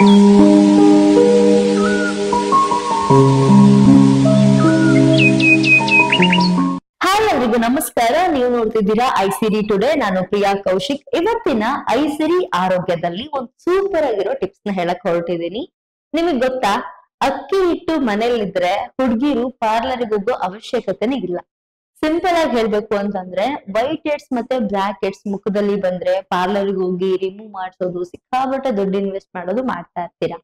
Hi ಎಲ್ರಿಗೂ ನಮಸ್ಕಾರ. ನೀವು ನೋಡ್ತಿದ್ದೀರಾ ಐಸಿರಿ ಟುಡೇ. ನಾನು ಪ್ರಿಯಾ ಕೌಶಿಕ್. ಇವತ್ತಿನ ಐಸಿರಿ ಆರೋಗ್ಯದಲ್ಲಿ ಒಂದು ಸೂಪರ್ ಆಗಿರೋ ಟಿಪ್ಸ್ ನ ಹೇಳಕ್ ಹೊರಟಿದ್ದೀನಿ. ನಿಮಗ್ ಗೊತ್ತಾ, ಅಕ್ಕಿ ಹಿಟ್ಟು ಮನೇಲಿದ್ರೆ ಹುಡುಗಿರು ಪಾರ್ಲರ್ಗೆ ಹೋಗೋ ಅವಶ್ಯಕತೆನೇ ಇಲ್ಲ. ಸಿಂಪಲ್ ಆಗಿ ಹೇಳ್ಬೇಕು ಅಂತಂದ್ರೆ, ವೈಟ್ ಹೆಡ್ಸ್ ಮತ್ತೆ ಬ್ಲಾಕ್ ಹೆಡ್ಸ್ ಮುಖದಲ್ಲಿ ಬಂದ್ರೆ ಪಾರ್ಲರ್ಗೆ ಹೋಗಿ ರಿಮೂವ್ ಮಾಡಿಸೋದು, ಸಿಕ್ಕಾಪಟ್ಟೆ ದುಡ್ಡು ಇನ್ವೆಸ್ಟ್ ಮಾಡೋದು ಮಾಡ್ತಾ ಇರ್ತೀರಾ.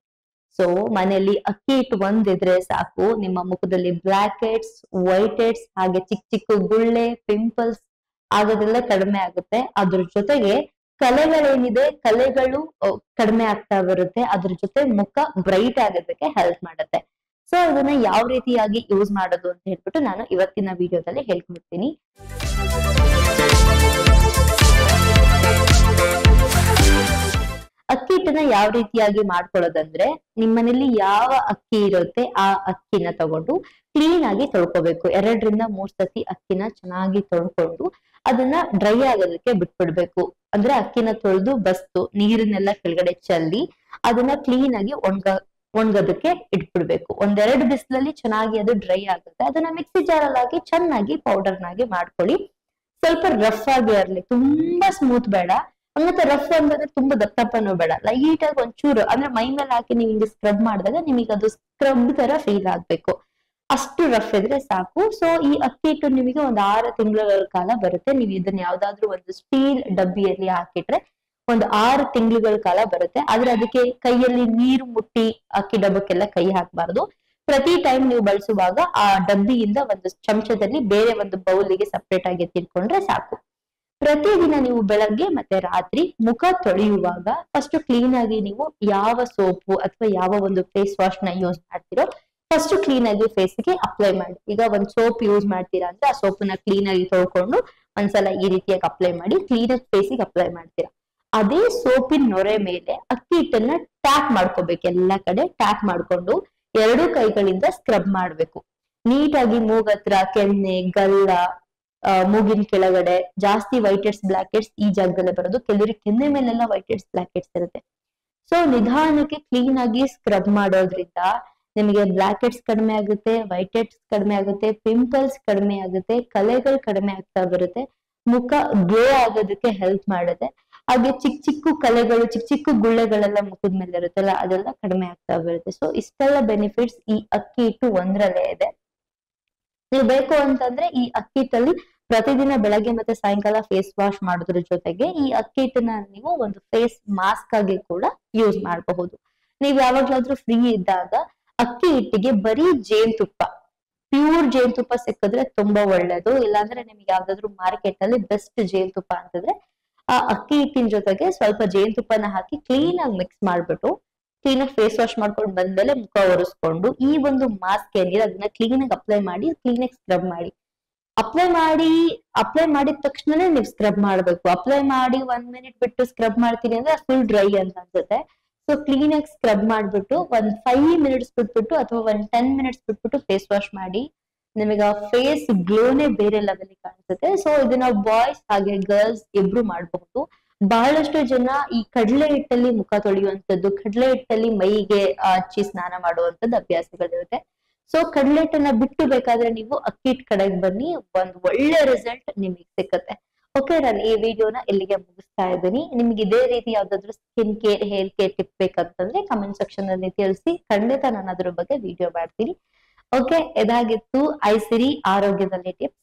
ಸೊ ಮನೆಯಲ್ಲಿ ಅಕ್ಕಿ ಹಿಟ್ಟು ಒಂದಿದ್ರೆ ಸಾಕು, ನಿಮ್ಮ ಮುಖದಲ್ಲಿ ಬ್ಲಾಕ್ ಹೆಡ್ಸ್, ವೈಟ್ ಹೆಡ್ಸ್, ಹಾಗೆ ಚಿಕ್ಕ ಚಿಕ್ಕ ಗುಳ್ಳೆ, ಪಿಂಪಲ್ಸ್ ಆಗೋದೆಲ್ಲ ಕಡಿಮೆ ಆಗುತ್ತೆ. ಅದ್ರ ಜೊತೆಗೆ ಕಲೆಗಳೇನಿದೆ, ಕಲೆಗಳು ಕಡಿಮೆ ಆಗ್ತಾ ಬರುತ್ತೆ. ಅದ್ರ ಜೊತೆ ಮುಖ ಬ್ರೈಟ್ ಆಗೋದಕ್ಕೆ ಹೆಲ್ಪ್ ಮಾಡುತ್ತೆ. ಸೊ ಅದನ್ನ ಯಾವ ರೀತಿಯಾಗಿ ಯೂಸ್ ಮಾಡೋದು ಅಂತ ಹೇಳ್ಬಿಟ್ಟು ನಾನು ಇವತ್ತಿನ ವಿಡಿಯೋದಲ್ಲಿ ಹೇಳ್ಕೊಡ್ತೀನಿ. ಅಕ್ಕಿ ಹಿಟ್ಟನ್ನ ಯಾವ ರೀತಿಯಾಗಿ ಮಾಡ್ಕೊಳ್ಳೋದಂದ್ರೆ, ನಿಮ್ಮನೇಲಿ ಯಾವ ಅಕ್ಕಿ ಇರುತ್ತೆ ಆ ಅಕ್ಕಿನ ತಗೊಂಡು ಕ್ಲೀನ್ ಆಗಿ ತೊಳ್ಕೊಬೇಕು. 2-3 ಸತಿ ಅಕ್ಕಿನ ಚೆನ್ನಾಗಿ ತೊಳ್ಕೊಂಡು ಅದನ್ನ ಡ್ರೈ ಆಗೋದಕ್ಕೆ ಬಿಟ್ಬಿಡ್ಬೇಕು. ಅಂದ್ರೆ ಅಕ್ಕಿನ ತೊಳೆದು ಬಸ್ತು ನೀರನ್ನೆಲ್ಲ ಕೆಳಗಡೆ ಚೆಲ್ಲಿ ಅದನ್ನ ಕ್ಲೀನ್ ಆಗಿ ಒಣಗೋದಕ್ಕೆ ಇಟ್ಬಿಡ್ಬೇಕು. 1-2 ಬಿಸಿಲಲ್ಲಿ ಚೆನ್ನಾಗಿ ಅದು ಡ್ರೈ ಆಗುತ್ತೆ. ಅದನ್ನ ಮಿಕ್ಸಿ ಜಾರಲ್ಲಿ ಹಾಕಿ ಚೆನ್ನಾಗಿ ಪೌಡರ್ನಾಗಿ ಮಾಡ್ಕೊಳ್ಳಿ. ಸ್ವಲ್ಪ ರಫ್ ಆಗಿ ಇರ್ಲಿ, ತುಂಬಾ ಸ್ಮೂತ್ ಬೇಡ, ಹಂಗಂತ ರಫ್ ಅಂದ್ರೆ ತುಂಬಾ ದಪ್ಪನೂ ಬೇಡ. ಲೈಟ್ ಆಗಿ ಒಂಚೂರು ಅಂದ್ರೆ ಮೈ ಮೇಲೆ ಹಾಕಿ ನೀವು ಹಿಂಗೆ ಸ್ಕ್ರಬ್ ಮಾಡಿದಾಗ ನಿಮಗೆ ಅದು ಸ್ಕ್ರಬ್ ತರ ಫೀಲ್ ಆಗ್ಬೇಕು. ಅಷ್ಟು ರಫ್ ಇದ್ರೆ ಸಾಕು. ಸೊ ಈ ಅಕ್ಕಿ ಹಿಟ್ಟು ನಿಮಗೆ 6 ತಿಂಗಳ ಕಾಲ ಬರುತ್ತೆ. ನೀವು ಇದನ್ನ ಯಾವ್ದಾದ್ರು ಒಂದು ಸ್ಟೀಲ್ ಡಬ್ಬಿಯಲ್ಲಿ ಹಾಕಿಟ್ರೆ 6 ತಿಂಗಳ ಕಾಲ ಬರುತ್ತೆ. ಆದ್ರೆ ಅದಕ್ಕೆ ಕೈಯಲ್ಲಿ ನೀರು ಮುಟ್ಟಿ ಅಕ್ಕಿ ಡಬ್ಬಕ್ಕೆಲ್ಲ ಕೈ ಹಾಕಬಾರ್ದು. ಪ್ರತಿ ಟೈಮ್ ನೀವು ಬಳಸುವಾಗ ಆ ಡಬ್ಬಿಯಿಂದ ಒಂದು ಚಮಚದಲ್ಲಿ ಬೇರೆ ಒಂದು ಬೌಲಿಗೆ ಸಪ್ರೇಟ್ ಆಗಿ ಎತ್ತಿಟ್ಕೊಂಡ್ರೆ ಸಾಕು. ಪ್ರತಿದಿನ ನೀವು ಬೆಳಗ್ಗೆ ಮತ್ತೆ ರಾತ್ರಿ ಮುಖ ತೊಳೆಯುವಾಗ ಫಸ್ಟ್ ಕ್ಲೀನ್ ಆಗಿ ನೀವು ಯಾವ ಸೋಪು ಅಥವಾ ಯಾವ ಒಂದು ಫೇಸ್ ವಾಶ್ ನ ಯೂಸ್ ಮಾಡ್ತಿರೋ ಫಸ್ಟ್ ಕ್ಲೀನ್ ಆಗಿ ಫೇಸ್ಗೆ ಅಪ್ಲೈ ಮಾಡಿ. ಈಗ ಒಂದ್ ಸೋಪ್ ಯೂಸ್ ಮಾಡ್ತೀರಾ ಅಂದ್ರೆ ಆ ಸೋಪನ್ನ ಕ್ಲೀನ್ ಆಗಿ ತೊಳ್ಕೊಂಡು ಒಂದ್ಸಲ ಈ ರೀತಿಯಾಗಿ ಅಪ್ಲೈ ಮಾಡಿ ಕ್ಲೀನ್ ಆಗಿ ಫೇಸಿಗೆ ಅಪ್ಲೈ ಮಾಡ್ತೀರಾ. ಅದೇ ಸೋಪಿನ ನೊರೆ ಮೇಲೆ ಅಕ್ಕಿ ಹಿಟ್ಟನ್ನ ಟ್ಯಾಪ್ ಮಾಡ್ಕೋಬೇಕು. ಎಲ್ಲಾ ಕಡೆ ಟ್ಯಾಪ್ ಮಾಡ್ಕೊಂಡು 2 ಕೈಗಳಿಂದ ಸ್ಕ್ರಬ್ ಮಾಡ್ಬೇಕು. ನೀಟಾಗಿ ಮೂಗತ್ರ, ಕೆನ್ನೆ, ಗಲ್ಲ, ಮೂಗಿನ ಕೆಳಗಡೆ ಜಾಸ್ತಿ ವೈಟ್ ಹೆಡ್ಸ್, ಬ್ಲಾಕ್ ಹೆಡ್ಸ್ ಈ ಜಾಗದಲ್ಲೇ ಬರೋದು. ಕೆಲವರಿಗೆ ಕೆನ್ನೆ ಮೇಲೆಲ್ಲ ವೈಟ್ ಹೆಡ್ಸ್, ಬ್ಲಾಕ್ ಹೆಡ್ಸ್ ಇರುತ್ತೆ. ಸೊ ನಿಧಾನಕ್ಕೆ ಕ್ಲೀನ್ ಆಗಿ ಸ್ಕ್ರಬ್ ಮಾಡೋದ್ರಿಂದ ನಿಮಗೆ ಬ್ಲಾಕ್ ಹೆಡ್ಸ್ ಕಡಿಮೆ ಆಗುತ್ತೆ, ವೈಟ್ ಹೆಡ್ಸ್ ಕಡಿಮೆ ಆಗುತ್ತೆ, ಪಿಂಪಲ್ಸ್ ಕಡಿಮೆ ಆಗುತ್ತೆ, ಕಲೆಗಳು ಕಡಿಮೆ ಆಗ್ತಾ ಬರುತ್ತೆ, ಮುಖ ಗ್ಲೋ ಆಗೋದಕ್ಕೆ ಹೆಲ್ಪ್ ಮಾಡುತ್ತೆ. ಹಾಗೆ ಚಿಕ್ಕ ಚಿಕ್ಕ ಕಲೆಗಳು, ಚಿಕ್ಕ ಚಿಕ್ಕ ಗುಳ್ಳೆಗಳೆಲ್ಲ ಮುಖದ ಮೇಲೆ ಇರುತ್ತಲ್ಲ ಅದೆಲ್ಲ ಕಡಿಮೆ ಆಗ್ತಾ ಬರುತ್ತೆ. ಸೊ ಇಷ್ಟೆಲ್ಲ ಬೆನಿಫಿಟ್ಸ್ ಈ ಅಕ್ಕಿ ಹಿಟ್ಟು ಒಂದ್ರಲ್ಲೇ ಇದೆ. ನೀವು ಬೇಕು ಅಂತಂದ್ರೆ ಈ ಅಕ್ಕಿ ಹಿಟ್ಟಲ್ಲಿ ಪ್ರತಿದಿನ ಬೆಳಗ್ಗೆ ಮತ್ತೆ ಸಾಯಂಕಾಲ ಫೇಸ್ ವಾಶ್ ಮಾಡೋದ್ರ ಜೊತೆಗೆ ಈ ಅಕ್ಕಿ ಹಿಟ್ಟನ್ನ ನೀವು ಒಂದು ಫೇಸ್ ಮಾಸ್ಕ್ ಆಗಿ ಕೂಡ ಯೂಸ್ ಮಾಡಬಹುದು. ನೀವ್ ಯಾವಾಗ್ಲಾದ್ರೂ ಫ್ರೀ ಇದ್ದಾಗ ಅಕ್ಕಿ ಹಿಟ್ಟಿಗೆ ಬರೀ ಜೇನುತುಪ್ಪ, ಪ್ಯೂರ್ ಜೇನುತುಪ್ಪ ಸಿಕ್ಕಿದ್ರೆ ತುಂಬಾ ಒಳ್ಳೇದು. ಇಲ್ಲಾಂದ್ರೆ ನಿಮ್ಗೆ ಯಾವ್ದಾದ್ರು ಮಾರ್ಕೆಟ್ ಅಲ್ಲಿ ಬೆಸ್ಟ್ ಜೇನುತುಪ್ಪ ಅಂತಂದ್ರೆ ಆ ಅಕ್ಕಿ ಹಿಟ್ಟಿನ ಜೊತೆಗೆ ಸ್ವಲ್ಪ ಜೇನುತುಪ್ಪನ ಹಾಕಿ ಕ್ಲೀನ್ ಆಗಿ ಮಿಕ್ಸ್ ಮಾಡ್ಬಿಟ್ಟು ಕ್ಲೀನ್ ಆಗಿ ಫೇಸ್ ವಾಶ್ ಮಾಡ್ಕೊಂಡು ಬಂದ್ಮೇಲೆ ಮುಖ ಒರೆಸ್ಕೊಂಡು ಈ ಒಂದು ಮಾಸ್ಕ್ ಏನಿದೆ ಅದನ್ನ ಕ್ಲೀನ್ ಆಗಿ ಅಪ್ಲೈ ಮಾಡಿ ಕ್ಲೀನ್ ಆಗಿ ಸ್ಕ್ರಬ್ ಮಾಡಿ. ಅಪ್ಲೈ ಮಾಡಿದ ತಕ್ಷಣನೇ ನೀವು ಸ್ಕ್ರಬ್ ಮಾಡ್ಬೇಕು. ಅಪ್ಲೈ ಮಾಡಿ 1 ಮಿನಿಟ್ ಬಿಟ್ಟು ಸ್ಕ್ರಬ್ ಮಾಡ್ತೀನಿ ಅಂದ್ರೆ ಫುಲ್ ಡ್ರೈ ಅಂತ ಅನ್ಸುತ್ತೆ. ಸೊ ಕ್ಲೀನ್ ಆಗಿ ಸ್ಕ್ರಬ್ ಮಾಡ್ಬಿಟ್ಟು 5 ಮಿನಿಟ್ಸ್ ಬಿಟ್ಬಿಟ್ಟು ಅಥವಾ 10 ಮಿನಿಟ್ಸ್ ಬಿಟ್ಬಿಟ್ಟು ಫೇಸ್ ವಾಶ್ ಮಾಡಿ. ನಿಮಗೆ ಫೇಸ್ ಗ್ಲೋನೇ ಬೇರೆ ಲೆವೆಲ್ ಕಾಣಿಸುತ್ತೆ. ಸೊ ಇದನ್ನ ಬಾಯ್ಸ್ ಹಾಗೆ ಗರ್ಲ್ಸ್ ಇಬ್ರು ಮಾಡಬಹುದು. ಬಹಳಷ್ಟು ಜನ ಈ ಕಡಲೆ ಹಿಟ್ಟಲ್ಲಿ ಮುಖ ತೊಳೆಯುವಂಥದ್ದು, ಕಡಲೆ ಹಿಟ್ಟಲ್ಲಿ ಮೈಗೆ ಹಚ್ಚಿ ಸ್ನಾನ ಮಾಡುವಂತದ್ದು ಅಭ್ಯಾಸಗಳಿರುತ್ತೆ. ಸೊ ಕಡಲೆ ಹಿಟ್ಟನ್ನ ಬಿಟ್ಟು ಬೇಕಾದ್ರೆ ನೀವು ಅಕ್ಕಿ ಹಿಟ್ಟು ಕಡೆಗೆ ಬನ್ನಿ, ಒಂದ್ ಒಳ್ಳೆ ರಿಸಲ್ಟ್ ನಿಮಗೆ ಸಿಕ್ಕತ್ತೆ. ಓಕೆ, ನಾನು ಈ ವಿಡಿಯೋನ ಇಲ್ಲಿಗೆ ಮುಗಿಸ್ತಾ ಇದ್ದೀನಿ. ನಿಮ್ಗೆ ಇದೇ ರೀತಿ ಯಾವ್ದಾದ್ರು skin care, hair care tip ಬೇಕಂತಂದ್ರೆ ಕಮೆಂಟ್ ಸೆಕ್ಷನ್ ಅಲ್ಲಿ ತಿಳಿಸಿ. ಖಂಡಿತ ನಾನು ಅದ್ರ ಬಗ್ಗೆ ವಿಡಿಯೋ ಮಾಡ್ತೀನಿ. ಓಕೆ, ಇದಾಗಿತ್ತು ಐಸಿರಿ ಆರೋಗ್ಯದಲ್ಲಿ ಟಿಪ್ಸ್.